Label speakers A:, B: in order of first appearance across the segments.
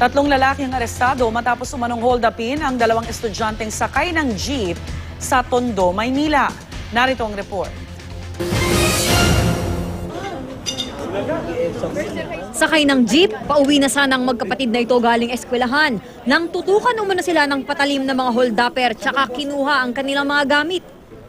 A: Tatlong lalaki ang arestado matapos umanong hold-upin ang dalawang estudyanteng sakay ng jeep sa Tondo, Maynila. Narito ang report.
B: Sakay ng jeep, pauwi na sanang magkapatid na ito galing eskwelahan. Nang tutukan umano sila ng patalim na mga hold-upper tsaka kinuha ang kanilang mga gamit.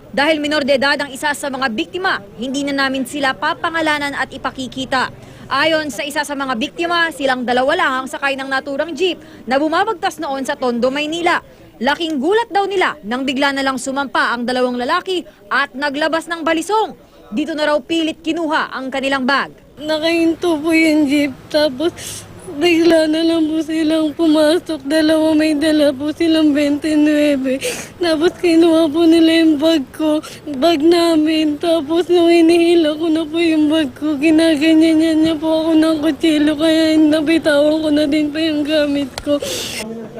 B: Dahil minor de edad ang isa sa mga biktima, hindi na namin sila papangalanan at ipakikita. Ayon sa isa sa mga biktima, silang dalawa lang ang sakay ng naturang jeep na bumabagtas noon sa Tondo, Maynila. Laking gulat daw nila nang bigla na lang sumampa ang dalawang lalaki at naglabas ng balisong. Dito na raw pilit kinuha ang kanilang bag.
C: Nakahinto po yung jeep, tapos bigla na lang po silang pumasok. Dalawa, may dala po silang 29. Tapos kinuha po nila yung bag ko, bag namin. Tapos nung inihila ko na po yung bag ko, ginaganyan niya po ako ng kutsilo, kaya nabitawan ko na din po yung gamit ko.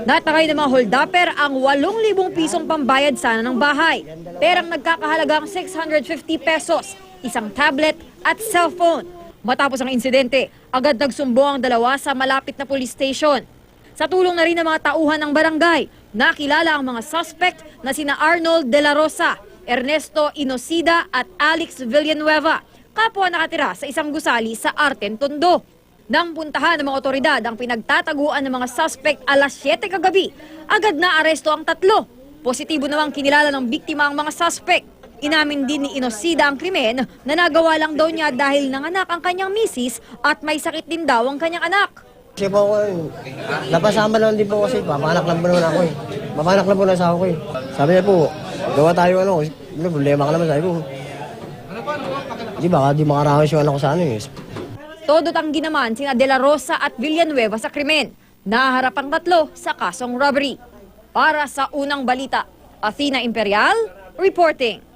B: Natakay ng mga hold-upper ang 8,000 pisong pambayad sana ng bahay. Perang nagkakahalagang 650 pesos, isang tablet at cellphone. Matapos ang insidente, agad nagsumbong ang dalawa sa malapit na police station. Sa tulong na rin ng mga tauhan ng barangay, nakilala ang mga suspect na sina Arnold De La Rosa, Ernesto Inocida at Alex Villanueva, kapwa nakatira sa isang gusali sa Arten, Tondo. Nang puntahan ng mga otoridad ang pinagtataguan ng mga suspect alas 7 kagabi, agad na aresto ang tatlo. Positibo namang kinilala ng biktima ang mga suspect. Inamin din ni Inocida ang krimen na nagawa lang daw niya dahil nanganak ang kanyang misis at may sakit din daw ang kanyang anak.
D: Kasi po ako, napasama naman din po kasi, papanak lang po naman ako eh. Papanak lang po na sa ako eh. Sabi niya po, gawa tayo ano, may problema ka naman, sabi ko. Di baka di makaraos yung anak ko sa ano eh.
B: Todo tanggi naman sina De La Rosa at Villanueva sa krimen. Naharap ang tatlo sa kasong robbery. Para sa unang balita, Athena Imperial, reporting.